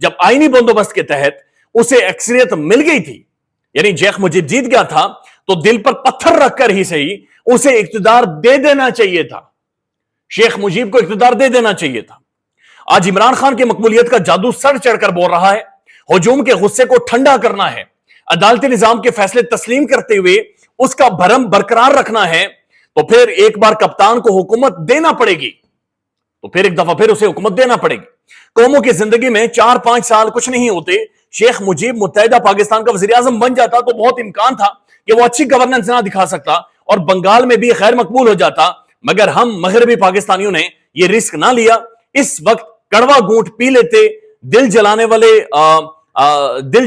جب آئینی بندوبست کے تحت اسے اکثریت مل گئی تھی، یعنی شیخ مجیب جیت گیا تھا، تو دل پر پتھر رکھ کر ہی صحیح اسے اقتدار دے دینا چاہیے تھا، شیخ مجیب کو اقتدار دے دینا چاہیے تھا۔ آج عمران خان کی مقبولیت کا جادو سر چڑھ کر بول رہا ہے، ہجوم کے غصے کو ٹھنڈا کرنا ہے، عدالتی نظام کے فیصلے تسلیم کرتے ہوئے اس کا بھرم برقرار رکھنا ہے، تو پھر ایک بار کپتان کو حکومت دینا پڑے گی، تو پھر ایک دفعہ پھر اسے حکومت دینا پڑے گی۔ قوموں کی زندگی میں 4-5 سال کچھ نہیں ہوتے، شیخ مجیب متحدہ پاکستان کا وزیر اعظم بن جاتا تو بہت امکان تھا کہ وہ اچھی گورننس نہ دکھا سکتا اور بنگال میں بھی غیر مقبول ہو جاتا، مگر ہم مغربی پاکستانیوں نے یہ رسک نہ لیا۔ اس وقت کڑوا گھونٹ پی لیتے، دل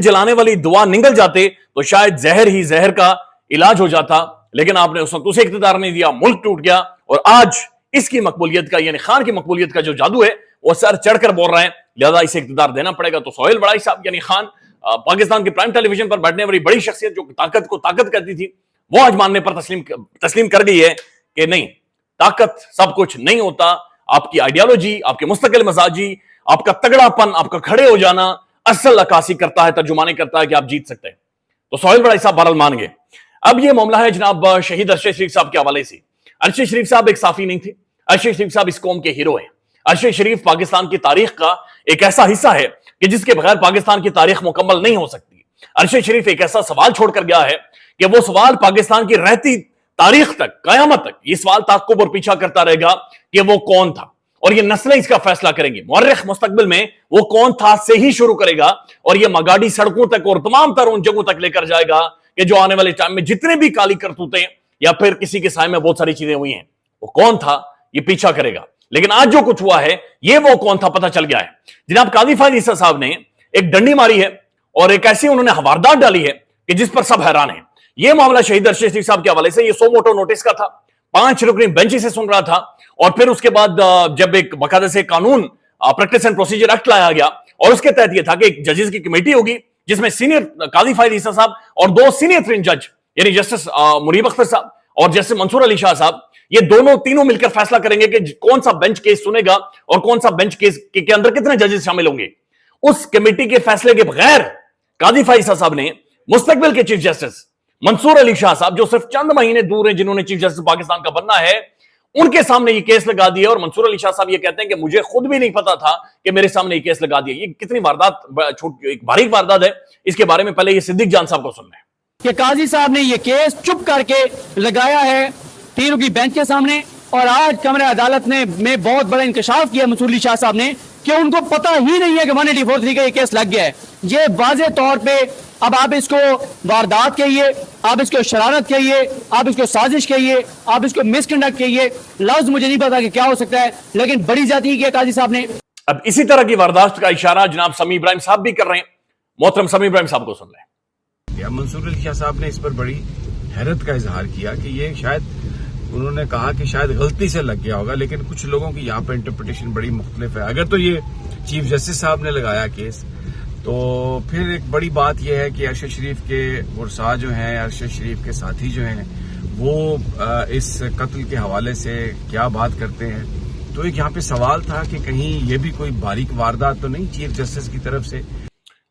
جلانے والی دعا نگل جاتے تو شاید زہر ہی زہر کا علاج ہو جاتا، لیکن آپ نے اس وقت اسے اقتدار نہیں دیا، ملک ٹوٹ گیا، اور آج اس کی مقبولیت کا، یعنی خان کی مقبولیت کا جو جادو ہے وہ سر چڑھ کر بول رہے ہیں، لہذا اسے اقتدار دینا پڑے گا۔ تو سہیل بڑائی صاحب یعنی خان، پاکستان کے پرائم ٹیلی ویژن پر بیٹھنے والی بڑی شخصیت جو طاقت کو طاقت کہتی تھی، وہ آج ماننے پر تسلیم کر گئی ہے کہ نہیں، طاقت سب کچھ نہیں ہوتا، آپ کی آئیڈیالوجی، آپ کے مستقل مزاجی، آپ کا تگڑا پن، آپ کا کھڑے ہو جانا اصل عکاسی کرتا ہے، ترجمانی کرتا ہے کہ آپ جیت سکتے ہیں۔ تو سہیل بڑائی صاحب بہرحال مان گئے۔ اب یہ معاملہ ہے جناب شہید ارشد شریف صاحب کے حوالے سے۔ ارشد شریف صاحب ایک صحافی نہیں تھے، ارشد شریف صاحب اس قوم کے ہیرو ہیں۔ ارشد شریف پاکستان کی تاریخ کا ایک ایسا حصہ ہے کہ جس کے بغیر پاکستان کی تاریخ مکمل نہیں ہو سکتی۔ ارشد شریف ایک ایسا سوال چھوڑ کر گیا ہے کہ وہ سوال پاکستان کی رہتی تاریخ تک، قیامت تک یہ سوال تعقب اور پیچھا کرتا رہے گا کہ وہ کون تھا، اور یہ نسلیں اس کا فیصلہ کریں گی۔ مورخ مستقبل میں وہ کون تھا سے ہی شروع کرے گا، اور یہ مگاڑی سڑکوں تک اور تمام تر ان جگہوں تک لے کر جائے گا کہ جو آنے والے ٹائم میں جتنے بھی کالی کرتوتیں یا پھر کسی کے سائے میں بہت ساری چیزیں ہوئی ہیں، وہ کون تھا یہ پیچھا کرے گا۔ لیکن آج جو کچھ ہوا ہے یہ وہ کون تھا پتہ چل گیا ہے۔ جناب قاضی فائز عیسیٰ صاحب نے ایک ڈنڈی ماری ہے اور ایک ایسی انہوں نے حواردات ڈالی ہے کہ جس پر سب حیران ہیں۔ یہ معاملہ شہید ارشد شریف صاحب کے حوالے سے یہ 100 موٹو نوٹس کا تھا، 5 رکنی بینچ سے سن رہا تھا، اور پھر اس کے بعد جب ایک باقاعدہ سے قانون پریکٹس اینڈ پروسیجر ایکٹ لایا گیا، اور اس کے تحت یہ تھا کہ ایک ججز کی کمیٹی ہوگی جس میں سینئر قاضی فائز عیسیٰ صاحب اور 2 سینئر ترین جج یعنی جسٹس منیب اختر صاحب اور جسٹس منصور علی شاہ صاحب، یہ تینوں مل کر فیصلہ کریں گے کہ کون سا بینچ کیس سنے گا اور کون سا بینچ کیس کے اندر کتنے ججز شامل ہوں گے۔ اس کمیٹی کے فیصلے کے بغیر قاضی فائز عیسیٰ صاحب نے مستقبل کے چیف جسٹس منصور علی شاہ صاحب، جو صرف چند مہینے دور ہیں جنہوں نے چیف جسٹس پاکستان کا بننا ہے، ان کے سامنے یہ کیس لگا دیا، اور منصور علی شاہ صاحب یہ کہتے ہیں کہ مجھے خود بھی نہیں پتا تھا کہ میرے سامنے یہ کیس لگا دیا۔ یہ کتنی ایک باریک واردات ہے، اس کے بارے میں پہلے یہ صدیق جان صاحب کو سننا ہے کہ قاضی صاحب نے یہ کیس چپ کر کے لگایا ہے 3 کی بینچ کے سامنے، اور آج کمرہ عدالت میں بہت بڑا انکشاف کیا منصور علی شاہ صاحب نے کہ ان کو پتہ ہی نہیں ہے کہ 184(3) کا یہ کیس لگ گیا ہے۔ یہ واضح طور پہ اب آپ اس کو واردات کہیے، آپ اس کو شرارت کہیے، آپ اس کو سازش کہیے، آپ اس کو مس کنڈکٹ کہیے، لفظ مجھے نہیں پتا کہ کیا ہو سکتا ہے، لیکن بڑی زیادتی کی ہے قاضی صاحب نے۔ اب اسی طرح کی واردات کا اشارہ جناب سمیع ابراہیم صاحب بھی کر رہے ہیں، محترم سمیع ابراہیم صاحب کو سن لیں۔ منصور علی شاہ صاحب نے اس پر بڑی حیرت کا اظہار کیا کہ یہ شاید انہوں نے کہا کہ شاید غلطی سے لگ گیا ہوگا، لیکن کچھ لوگوں کی یہاں پہ انٹرپریٹیشن بڑی مختلف ہے۔ اگر تو یہ چیف جسٹس صاحب نے لگایا کیس، تو پھر ایک بڑی بات یہ ہے کہ ارشد شریف کے ورثاء جو ہیں، ارشد شریف کے ساتھی جو ہیں، وہ اس قتل کے حوالے سے کیا بات کرتے ہیں۔ تو ایک یہاں پہ سوال تھا کہ کہیں یہ بھی کوئی باریک واردات تو نہیں چیف جسٹس کی طرف سے۔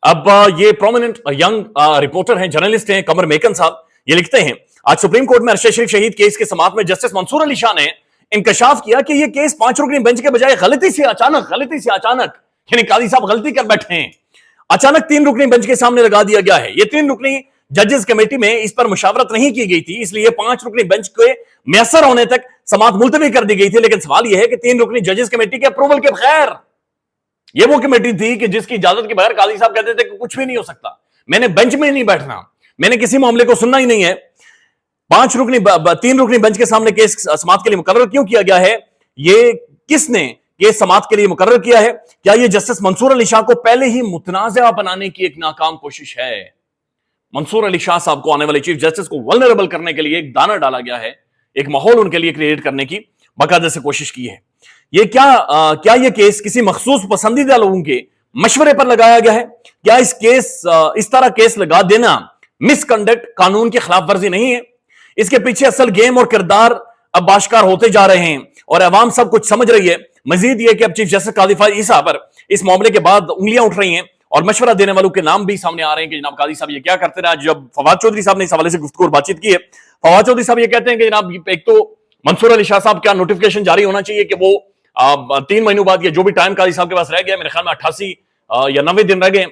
اب یہ پرومیننٹ ینگ رپورٹر ہیں، جرنلسٹ ہیں، قمر میکن صاحب، یہ لکھتے ہیں آج سپریم کورٹ میں ارشد شریف شہید کیس کے سماعت میں جسٹس منصور علی شاہ نے انکشاف کیا کہ یہ کیس 5 رکنی بینچ کے بجائے غلطی سے اچانک یعنی قاضی صاحب غلطی کر بیٹھے ہیں، اچانک 3 رکنی بینچ کے سامنے لگا دیا گیا ہے۔ یہ 3 رکنی ججز کمیٹی میں اس پر مشاورت نہیں کی گئی تھی، اس لیے 5 رکنی بینچ کے میسر ہونے تک سماعت ملتوی کر دی گئی تھی، لیکن سوال یہ ہے کہ 3 رکنی ججز کمیٹی کے اپروول کے بغیر، یہ وہ کمیٹی تھی کہ جس کی اجازت کے بغیر قاضی صاحب کہتے تھے کہ کچھ بھی نہیں ہو سکتا، میں نے بینچ میں نہیں بیٹھنا، میں نے کسی معاملے کو سننا ہی نہیں ہے۔ 3 رکنی بینچ کے سامنے کیس سماعت کے لیے مقرر کیوں کیا گیا ہے؟ یہ کس نے کیس سماعت کے لیے مقرر کیا ہے؟ کیا یہ جسٹس منصور علی شاہ کو پہلے ہی متنازع بنانے کی ایک ناکام کوشش ہے؟ منصور علی شاہ صاحب کو، آنے والے چیف جسٹس کو ولنریبل کرنے کے لیے ایک دانہ ڈالا گیا ہے، ایک ماحول ان کے لیے کریٹ کرنے کی باقاعدہ سے کوشش کی ہے۔ یہ کیا یہ کیس کسی مخصوص پسندیدہ لوگوں کے مشورے پر لگایا گیا ہے؟ کیا اس طرح کیس لگا دینا مس کنڈکٹ قانون کی خلاف ورزی نہیں ہے؟ اس کے پیچھے اصل گیم اور کردار اب باشکار ہوتے جا رہے ہیں اور عوام سب کچھ سمجھ رہی ہے۔ مزید یہ کہ اب چیف جسٹس قاضی فائز عیسیٰ پر اس معاملے کے بعد انگلیاں اٹھ رہی ہیں اور مشورہ دینے والوں کے نام بھی سامنے آ رہے ہیں کہ جناب قاضی صاحب یہ کیا کرتے رہے. جب فواد چودھری صاحب نے اس حوالے سے گفتگو اور بات چیت کی ہے, فواد چودھری صاحب یہ کہتے ہیں کہ جناب ایک تو منصور علی شاہ صاحب کا نوٹیفکیشن جاری ہونا چاہیے کہ وہ 3 مہینوں بعد یا جو بھی ٹائم قاضی صاحب کے پاس رہ گیا, میرے خیال میں 88 یا 90 دن رہ گئے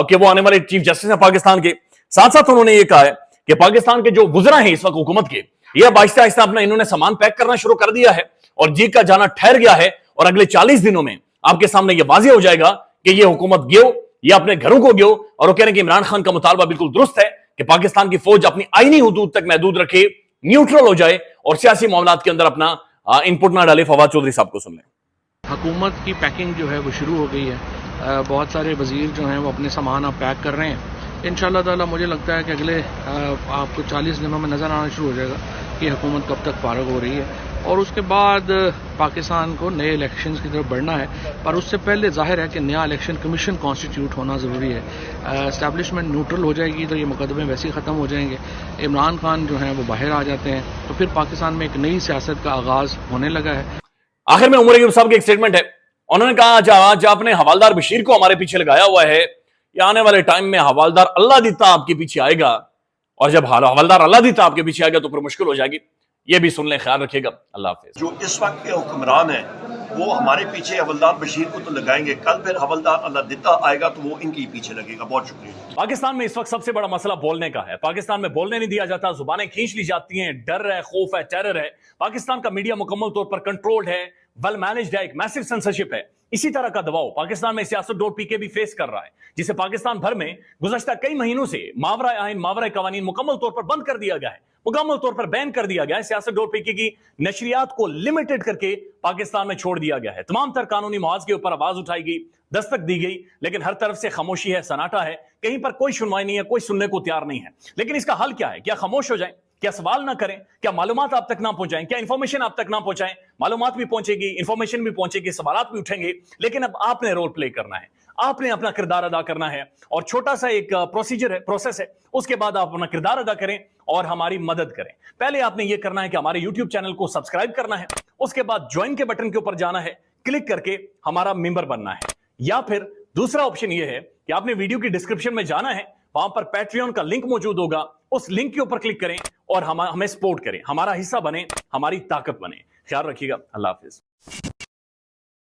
کہ وہ آنے والے چیف جسٹس ہیں پاکستان کے. ساتھ ساتھ انہوں نے یہ کہا ہے کہ پاکستان کے جو وزراء ہیں اس وقت حکومت کے, یہ اب آہستہ آہستہ اپنا انہوں نے سامان پیک کرنا شروع کر دیا ہے اور جی کا جانا ٹھہر گیا ہے, اور اگلے 40 دنوں میں آپ کے سامنے یہ واضح ہو جائے گا کہ یہ حکومت گیو یا اپنے گھروں کو گیو. اور وہ کہہ رہے ہیں کہ عمران خان کا مطالبہ بالکل درست ہے کہ پاکستان کی فوج اپنی آئینی حدود تک محدود رکھے, نیوٹرل ہو جائے اور سیاسی معاملات کے اندر اپنا انپٹ نہ ڈالے. فواد چودھری صاحب کو سن لیں. حکومت کی پیکنگ جو ہے وہ شروع ہو گئی ہے. بہت سارے وزیر جو ہیں وہ اپنے سامان اب پیک کر رہے ہیں. انشاءاللہ تعالی مجھے لگتا ہے کہ اگلے آپ کو 40 دنوں میں نظر آنا شروع ہو جائے گا کہ حکومت کب تک فارغ ہو رہی ہے, اور اس کے بعد پاکستان کو نئے الیکشنز کی طرف بڑھنا ہے. پر اس سے پہلے ظاہر ہے کہ نیا الیکشن کمیشن کانسٹیٹیوٹ ہونا ضروری ہے. اسٹیبلشمنٹ نیوٹرل ہو جائے گی تو یہ مقدمے ویسے ہی ختم ہو جائیں گے. عمران خان جو ہیں وہ باہر آ جاتے ہیں تو پھر پاکستان میں ایک نئی سیاست کا آغاز ہونے لگا ہے. آخر میں عمر ایوب صاحب کی ایک سٹیٹمنٹ ہے, انہوں نے کہا آج آپ نے حوالدار بشیر کو ہمارے پیچھے لگایا ہوا ہے, یا آنے والے ٹائم میں حوالدار اللہ دیتا آپ کے پیچھے آئے گا, اور جب حوالدار اللہ دیتا آپ کے پیچھے آئے گا تو پھر مشکل ہو جائے گی. یہ بھی سن لیں, خیال رکھیے گا. اللہ حافظ. جو اس وقت کے حکمران ہیں وہ ہمارے پیچھے حوالدار بشیر کو تو لگائیں گے, کل پھر حوالدار اللہ دیتا آئے گا تو وہ ان کے پیچھے لگے گا. بہت شکریہ. پاکستان میں اس وقت سب سے بڑا مسئلہ بولنے کا ہے. پاکستان میں بولنے نہیں دیا جاتا, زبانیں کھینچ لی جاتی ہیں, ڈر ہے, خوف ہے, ٹیرر ہے. پاکستان کا میڈیا مکمل طور پر کنٹرولڈ ہے, ویل مینجڈ ہے, ایک میسو سینسرشپ ہے. اسی طرح کا دباؤ پاکستان میں سیاست ڈور پی کے بھی فیس کر رہا ہے, جسے پاکستان بھر میں گزشتہ کئی مہینوں سے ماورائے آئین, ماورائے قوانین مکمل طور پر بند کر دیا گیا ہے, مکمل طور پر بین کر دیا گیا ہے. سیاست ڈور پی کے کی نشریات کو لمیٹڈ کر کے پاکستان میں چھوڑ دیا گیا ہے. تمام تر قانونی محاذ کے اوپر آواز اٹھائی گئی, دستک دی گئی, لیکن ہر طرف سے خاموشی ہے, سناٹا ہے, کہیں پر کوئی سنوائی نہیں ہے, کوئی سننے کو تیار نہیں ہے. لیکن اس کا حل کیا ہے؟ کیا خاموش ہو جائیں؟ کیا سوال نہ کریں؟ کیا معلومات آپ تک نہ پہنچائیں؟ کیا انفارمیشن آپ تک نہ پہنچائیں؟ معلومات بھی پہنچے گی, انفارمیشن بھی پہنچے گی, سوالات بھی اٹھیں گے, لیکن اب آپ نے رول پلے کرنا ہے, آپ نے اپنا کردار ادا کرنا ہے. اور چھوٹا سا ایک پروسیجر ہے, پروسیس ہے, اس کے بعد آپ اپنا کردار ادا کریں اور ہماری مدد کریں. پہلے آپ نے یہ کرنا ہے کہ ہمارے یوٹیوب چینل کو سبسکرائب کرنا ہے, اس کے بعد جوائن کے بٹن کے اوپر جانا ہے, کلک کر کے ہمارا ممبر بننا ہے. یا پھر دوسرا آپشن یہ ہے کہ آپ نے ویڈیو کی ڈسکرپشن میں جانا ہے, وہاں پر پیٹریون کا لنک موجود ہوگا, اس لنک کے اوپر کلک کریں اور ہمیں سپورٹ کریں, ہمارا حصہ بنیں, ہماری طاقت بنیں. خیال رکھیے گا. اللہ حافظ.